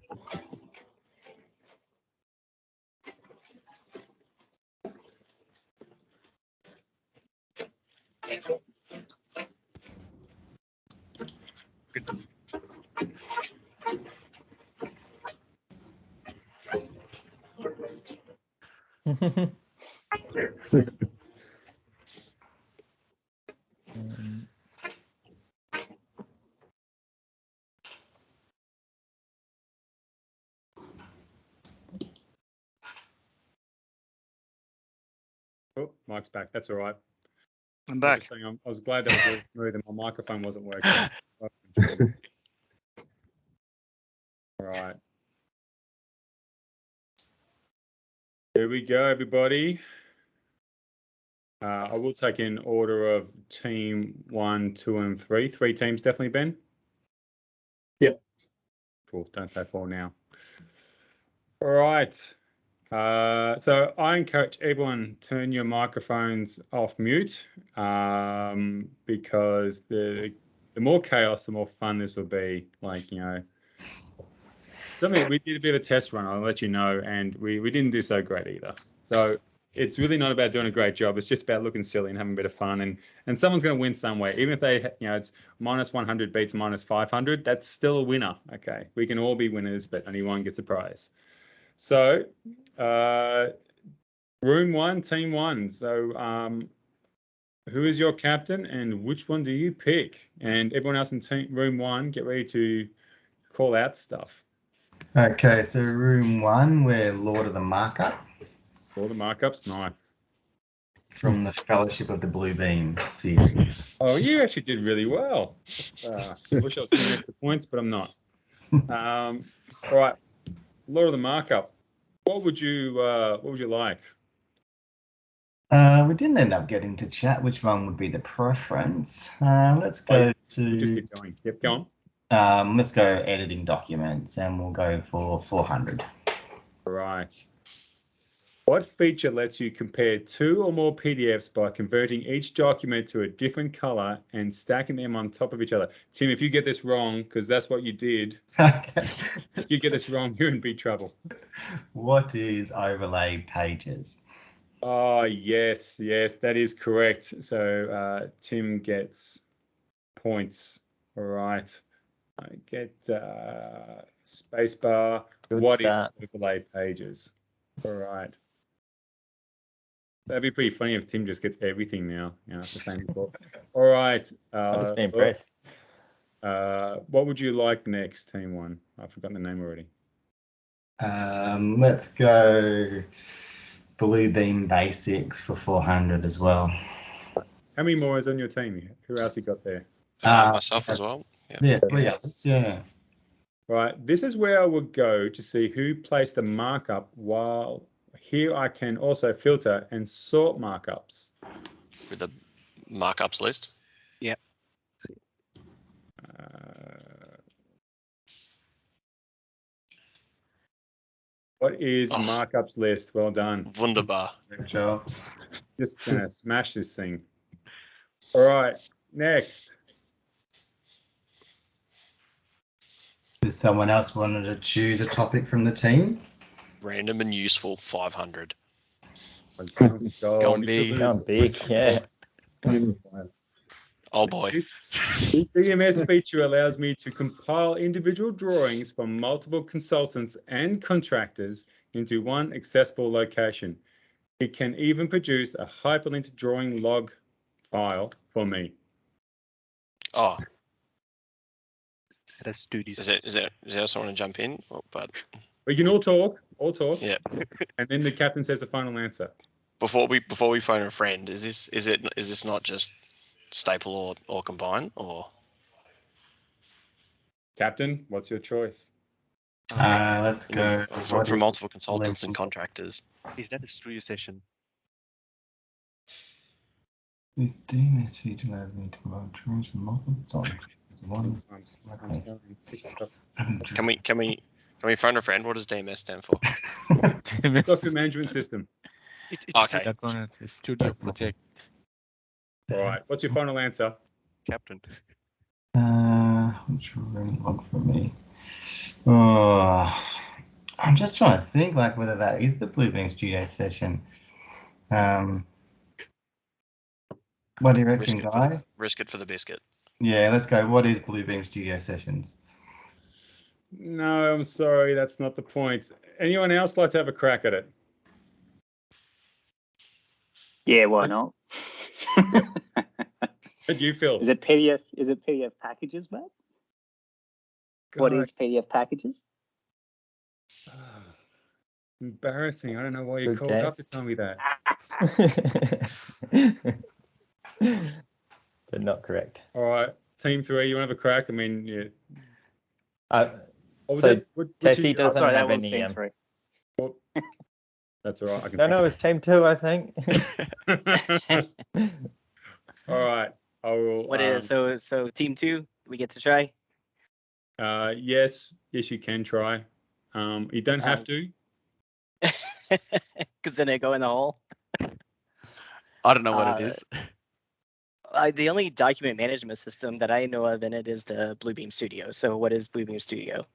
Mike's back. That's all right. I'm I was back. just saying, I was glad that was really smooth and my microphone wasn't working. All right. Here we go, everybody. I will take in order of team 1, 2, and 3. 3 teams definitely, Ben? Yep. Cool. Don't say 4 now. All right. So I encourage everyone turn your microphones off mute because the more chaos, the more fun this will be. Like, you know, something we did a bit of a test run, I'll let you know, and we didn't do so great either. So it's really not about doing a great job. It's just about looking silly and having a bit of fun. And someone's going to win some way, even if they, you know, it's minus 100 beats minus 500. That's still a winner. Okay, we can all be winners, but only one gets a prize. So, room 1, team 1. So, who is your captain, and which one do you pick? And everyone else in room 1, get ready to call out stuff. Okay, so room 1, we're Lord of the Markup. All the markups, nice. From the Fellowship of the Bluebeam series. Oh, you actually did really well. I wish I was giving extra points, but I'm not. All right, Lord of the Markup. What would you like? We didn't end up getting to chat which one would be the preference. Let's go We'll just to keep going. Yep, go on. let's go editing documents, and we'll go for 400. All right. What feature lets you compare 2 or more PDFs by converting each document to a different color and stacking them on top of each other? Tim, if you get this wrong, because that's what you did, if you get this wrong, you're in big trouble. What is overlay pages? Oh, yes, that is correct. So Tim gets points. All right. I get spacebar. What is overlay pages? All right. That'd be pretty funny if Tim just gets everything now. You know, it's the same before. All right. I'll just be impressed. What would you like next, team 1? I've forgotten the name already. Let's go Bluebeam Basics for 400 as well. How many more is on your team? Who else you got there? Myself as well. Yeah, 3 others. Yeah. Right. This is where I would go to see who placed the markup, while here I can also filter and sort markups. With the markups list? Yep. What is markups list? Well done. Wunderbar. Good job. Just gonna smash this thing. All right, next. Does someone else wanted to choose a topic from the team? Random and useful 500. Going big. Going big, yeah. Oh boy. This DMS feature allows me to compile individual drawings from multiple consultants and contractors into one accessible location. It can even produce a hyperlinked drawing log file for me. Oh, Let's do this. is there someone to jump in? Oh, but We can all talk. yeah. And then the captain says the final answer. Before we phone a friend, is this not just staple or combine or? Captain, what's your choice? Let's go From multiple consultants and contractors. Is that a studio session? This DMS feature allows me to combine drawings from multiple consultants. Can we phone a friend? What does DMS stand for? Document management system. It's Okay. It's a studio project. All right. What's your final answer? Captain. Which room one for me? Oh, I'm just trying to think like whether that is the Bluebeam Studio session. What do you reckon, guys? Risk it for the biscuit. Yeah, let's go. What is Bluebeam Studio sessions? No, I'm sorry, that's not the point. Anyone else like to have a crack at it? Yeah, why not? How do you feel? Is it PDF? Is it PDF packages, Matt? What God, is PDF packages? embarrassing. I don't know why you Good called up guess. to tell me that. But not correct. All right, Team 3, you want to have a crack? I mean, yeah. What was So that? What's Tessie your- doesn't Sorry, have that was any. team 3. That's all right. I can No, fix it's team 2, I think. it. All right, I will. What is so team 2? We get to try. Yes, you can try. You don't have to. Because then I go in the hole. I don't know what it is. The only document management system that I know of in it is the Bluebeam Studio. So what is Bluebeam Studio?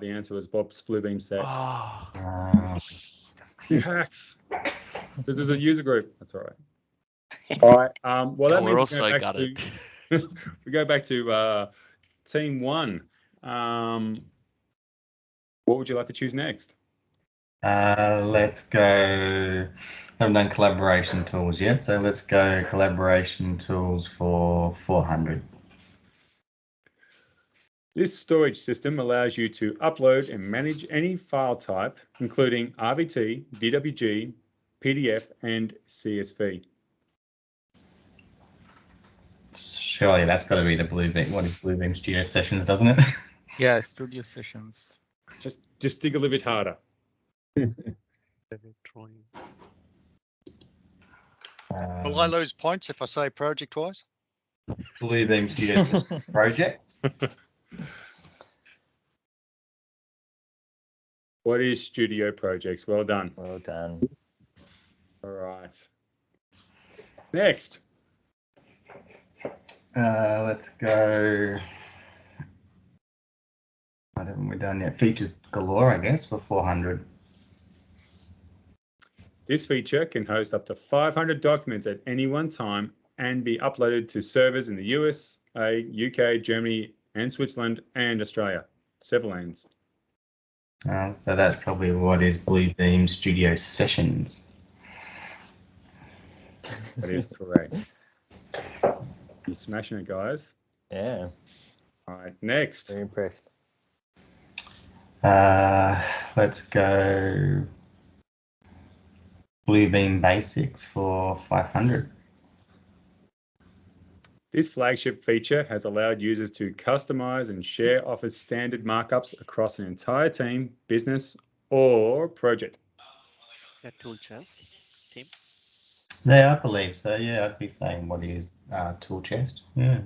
The answer was Bob's Bluebeam sets. Oh, You hacks. This was a user group. That's all right. All right. Well, that we're means we also go back gutted. to we go back to team 1. What would you like to choose next? Let's go. Haven't done collaboration tools yet, so let's go collaboration tools for 400. This storage system allows you to upload and manage any file type, including RVT, DWG, PDF, and CSV. Surely that's got to be the Bluebeam. What is Bluebeam Studio Sessions, doesn't it? Yeah, studio sessions. Just dig a little bit harder. Will I lose points if I say project-wise? Bluebeam Studio Sessions projects. What is Studio Projects? Well done. Well done. All right. Next. Let's go. What haven't we done yet? Features galore, I guess, for 400. This feature can host up to 500 documents at any one time and be uploaded to servers in the US, UK, Germany, and Switzerland, and Australia. Several lands. So that's probably what is Bluebeam Studio Sessions. That is correct. You're smashing it, guys. Yeah, All right, next. very impressed. Let's go Bluebeam Basics for 500. This flagship feature has allowed users to customize and share Office standard markups across an entire team, business, or project. Is that tool chest? Team? Yeah, I believe so. Yeah, I'd be saying what is tool chest. Yeah,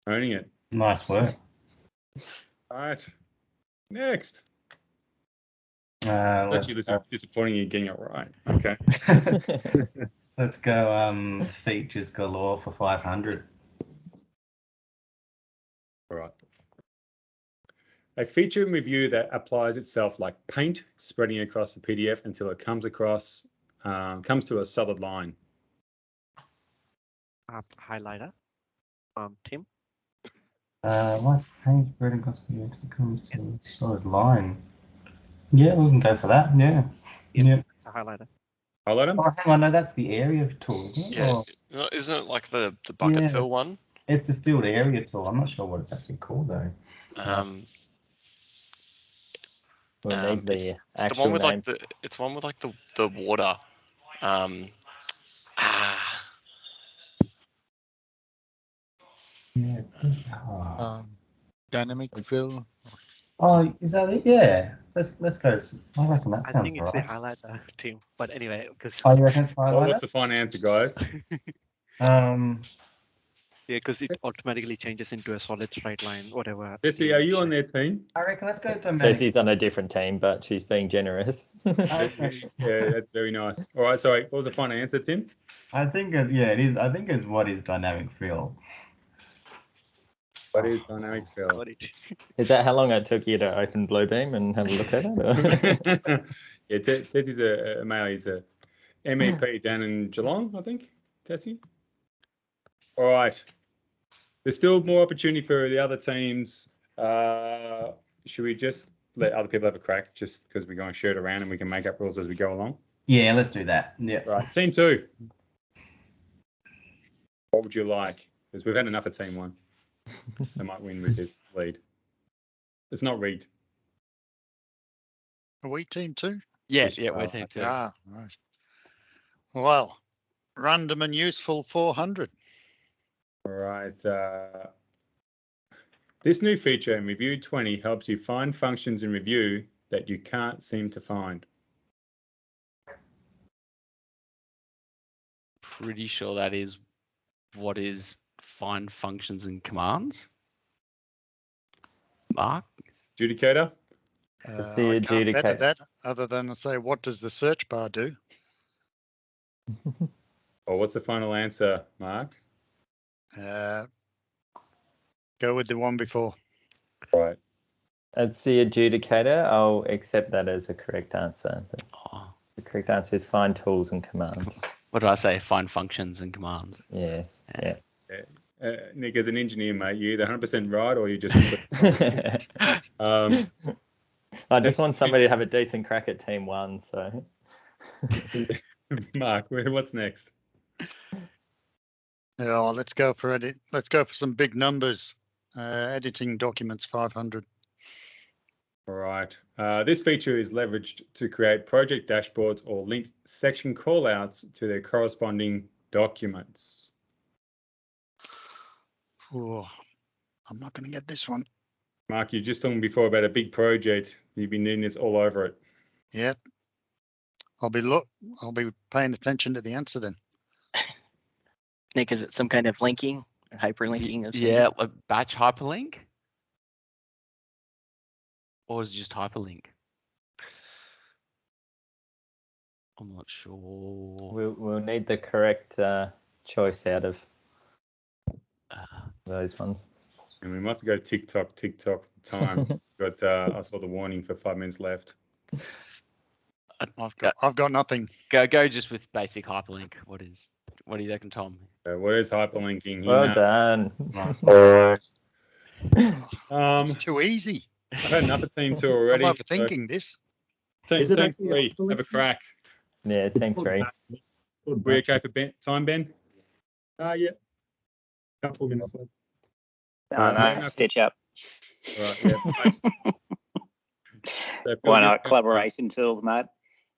Owning it. nice work. All right, next. Let's Actually, disappointing you getting it right. Okay. let's go features galore for 500. All right. A feature review that applies itself like paint, spreading across the PDF until it comes to a solid line. Highlighter. Team? What paint spreading across the PDF comes to a solid line? Yeah, we can go for that. Yeah. Yeah. A highlighter. Highlight them? Oh, hang on, no, that's the area tool, isn't it? Yeah, Or isn't it like the bucket Yeah. fill one? it's the field area tool. I'm not sure what it's actually called though. We need It's the the actual one with name. like it's one with like the water. Yeah. Dynamic fill. Oh, is that it? Yeah. Let's go. I reckon that I sounds think it's right. the highlighter team. But anyway, because Oh, you reckon it's Well, highlighter? what's the fine answer, guys? yeah, because it automatically changes into a solid straight line, whatever. Jesse, are you on their team? I reckon let's go dynamic. Tessie's on a different team, but she's being generous. Okay. Yeah, that's very nice. All right, sorry. What was the final answer, Tim? I think as yeah, it is. I think as what is dynamic fill. What is dynamic fill? Got it. Is that how long it took you to open Bluebeam and have a look at it? Or? Yeah, Tessie's a male. He's a MEP down in Geelong, I think. Tessie. All right. There's still more opportunity for the other teams. Should we just let other people have a crack just because we're going to share it around and we can make up rules as we go along? Yeah, let's do that. Yeah. Right. Team 2. What would you like? Because we've had enough of team 1. They might win with this lead. It's not rigged. Are we team 2? Yeah, Yes, we're team 2. Ah, right. Well, random and useful 400. All right. This new feature in Review 20 helps you find functions in Review that you can't seem to find. Pretty sure that is what is find functions and commands. Mark? Adjudicator? It's the I can't better adjudicator. that other than to say, what does the search bar do? Or what's the final answer, Mark? Go with the one before. Right. It's the adjudicator. I'll accept that as a correct answer. Oh, The correct answer is find tools and commands. what did I say? Find functions and commands. Yes. Yeah. Nick, as an engineer, mate, you either 100% right or you just. I just want somebody to have a decent crack at team 1. So. Mark, what's next? Yeah, let's go for edit. Let's go for some big numbers. Editing documents 500. All right. This feature is leveraged to create project dashboards or link section callouts to their corresponding documents. Oh, I'm not going to get this one. Mark, you just talking before about a big project. You've been needing this all over it. Yep. I'll be paying attention to the answer then. Nick, is it some kind of linking or hyperlinking? Of Yeah, a batch hyperlink? Or is it just hyperlink? I'm not sure. We'll need the correct choice out of those ones. And we might have to go TikTok time. But I saw the warning for 5 minutes left. I've got nothing. Go just with basic hyperlink. What do you reckon, Tom? What is hyperlinking? Well done. It's too easy. I've had another team 2 already. I'm overthinking this. Team 3, have a crack. Yeah, team 3. We okay for time, Ben? Yeah. Couple minutes left. No, stitch up. Right, yeah. Why not? Collaboration tools, mate.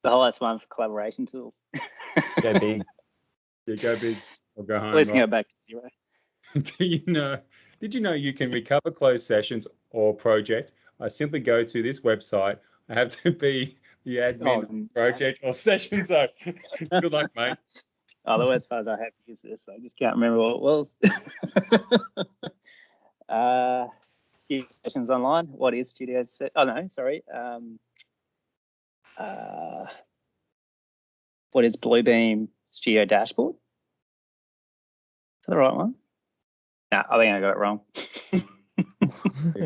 The highest one for collaboration tools. Go big. Yeah, go big or go home. Let's right? go back to 0. Did you know you can recover closed sessions or project? I simply go to this website. I have to be the admin project or session. So good luck, mate. Oh, the worst part is I have used this. I just can't remember what it was. Studio Sessions Online. What is Studio? Oh no, sorry. What is Bluebeam Studio Dashboard? Is that the right one? No, I think I got it wrong.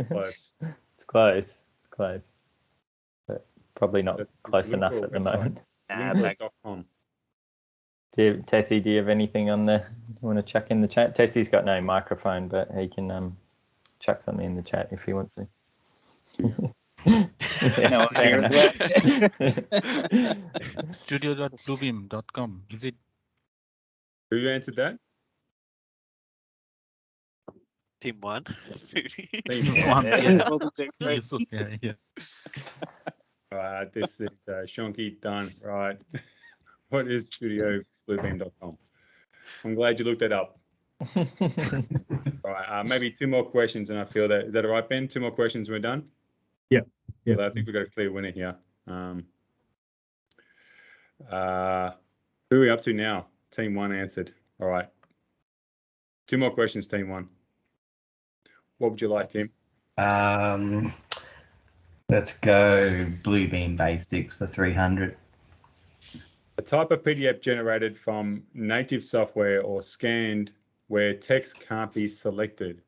Close. It's close. It's close. But probably not close enough at the moment. Lynne.com. Tessie, do you have anything on the? You want to chuck in the chat? Tessie's got no microphone, but he can chuck something in the chat if he wants to. Studio.bluebeam.com. Is it? Who answered that? Team 1. Team 1. Yeah. This is Shonky done. Right. What is studiobluebeam.com? I'm glad you looked that up. All right. Maybe 2 more questions, and I feel that is that all right, Ben? 2 more questions, and we're done. Yeah. Well, I think we've got a clear winner here. Who are we up to now? Team 1 answered. All right. 2 more questions, Team 1. What would you like, Tim? Let's go Bluebeam Basics for 300. A type of PDF generated from native software or scanned where text can't be selected.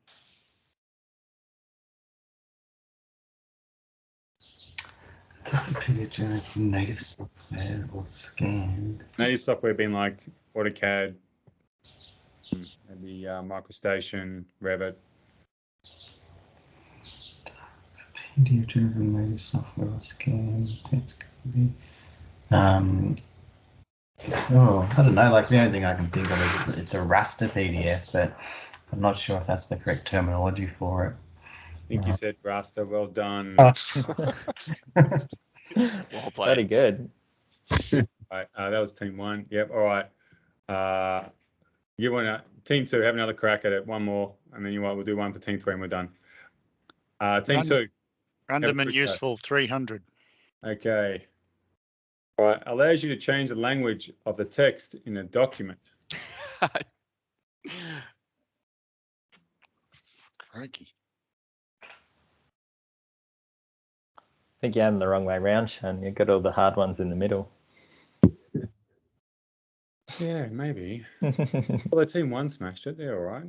Wikipedia generated native software or scanned. Native software being like AutoCAD, maybe MicroStation, Revit. Wikipedia generated native software or scanned. Text copy. So I don't know. Like the only thing I can think of is it's a raster PDF, but I'm not sure if that's the correct terminology for it. I think you said raster. Well done. Well played. Pretty good. Right, that was team 1. Yep. All right. You want team 2? Have another crack at it. One more, and then we'll do one for team 3, and we're done. Team 2. Random and useful 300. Okay. All right. Allows you to change the language of the text in a document. Crikey. I think you're having the wrong way around, Sean. You've got all the hard ones in the middle. Yeah, maybe. Well, the team 1 smashed it. They're all right.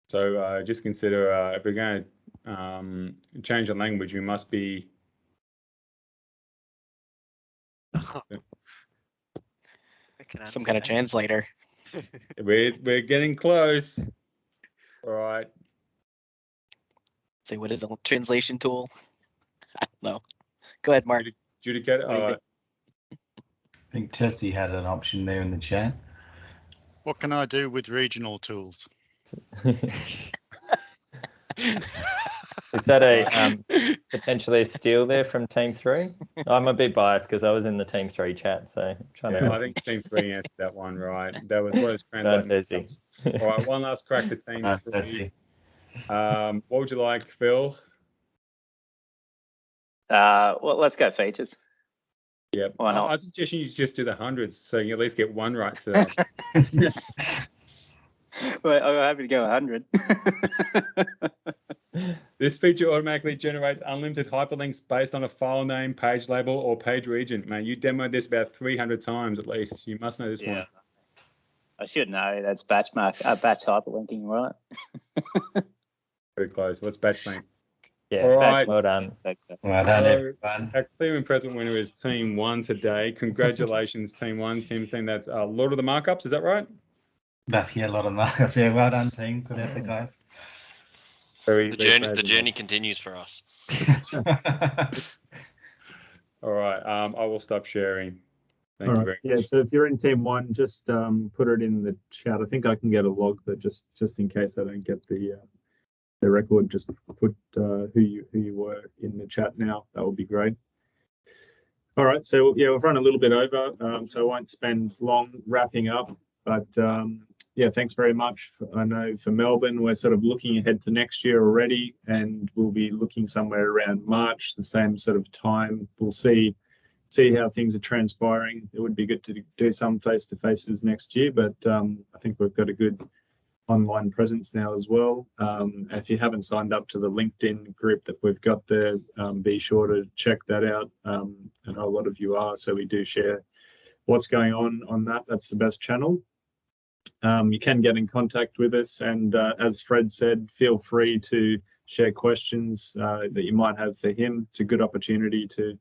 So just consider if we're going to change the language, you must be. Some kind of translator. We're getting close. All right. Say, what is a translation tool? I don't know. Go ahead, Mark. Judicator. What do you think? I think Tessie had an option there in the chat. What can I do with regional tools? Is that a potentially a steal there from Team 3? I'm a bit biased because I was in the Team 3 chat, so I'm trying to. I think Team 3 answered that one right. That was what it's translating. All right, one last crack at Team 3. What would you like, Phil? Well, let's go features. Yep. Why not? I'm suggesting you just do the hundreds, so you at least get one right today. Well, I'm happy to go 100. This feature automatically generates unlimited hyperlinks based on a file name, page label, or page region. Man, you demoed this about 300 times at least. You must know this one. I should know. That's batch hyperlinking, right? Very close. What's batch link? Yeah, all right. Well done. Well done, everyone. Our clear and present winner is Team 1 today. Congratulations, Team 1. Team thing that's Lord of the Markups. Is that right? That's a lot of markups. Yeah, well done, team. Good effort, guys. The journey continues for us. All right. I will stop sharing. Thank All you right. very Yeah, much. so if you're in team 1, just put it in the chat. I think I can get a log, but just in case I don't get the record, just put who you were in the chat now. That would be great. All right, so yeah, we've run a little bit over, so I won't spend long wrapping up, but yeah, thanks very much. I know for Melbourne, we're sort of looking ahead to next year already, and we'll be looking somewhere around March, the same sort of time. We'll see how things are transpiring. It would be good to do some face-to-faces next year, but I think we've got a good online presence now as well. If you haven't signed up to the LinkedIn group that we've got there, be sure to check that out. I know a lot of you are, so we do share what's going on that. That's the best channel. You can get in contact with us, and as Fred said, feel free to share questions that you might have for him. It's a good opportunity to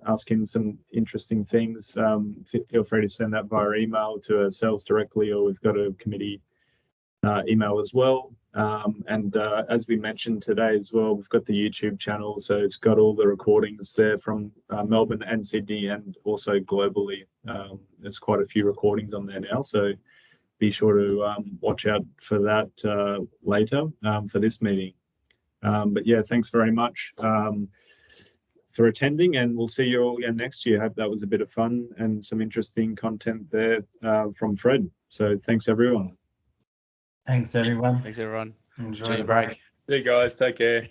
ask him some interesting things. Feel free to send that via email to ourselves directly, or we've got a committee email as well. And as we mentioned today as well, we've got the YouTube channel, so it's got all the recordings there from Melbourne and Sydney, and also globally. There's quite a few recordings on there now, so be sure to watch out for that later for this meeting. But yeah, thanks very much for attending, and we'll see you all again next year. I hope that was a bit of fun and some interesting content there from Fred. So thanks, everyone. Thanks, everyone. Thanks, everyone. Enjoy the break. See you guys. Take care.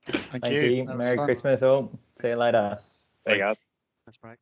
Thank Thank you. you. That was Merry fun. Christmas all. See you later. Hey, guys. That's right.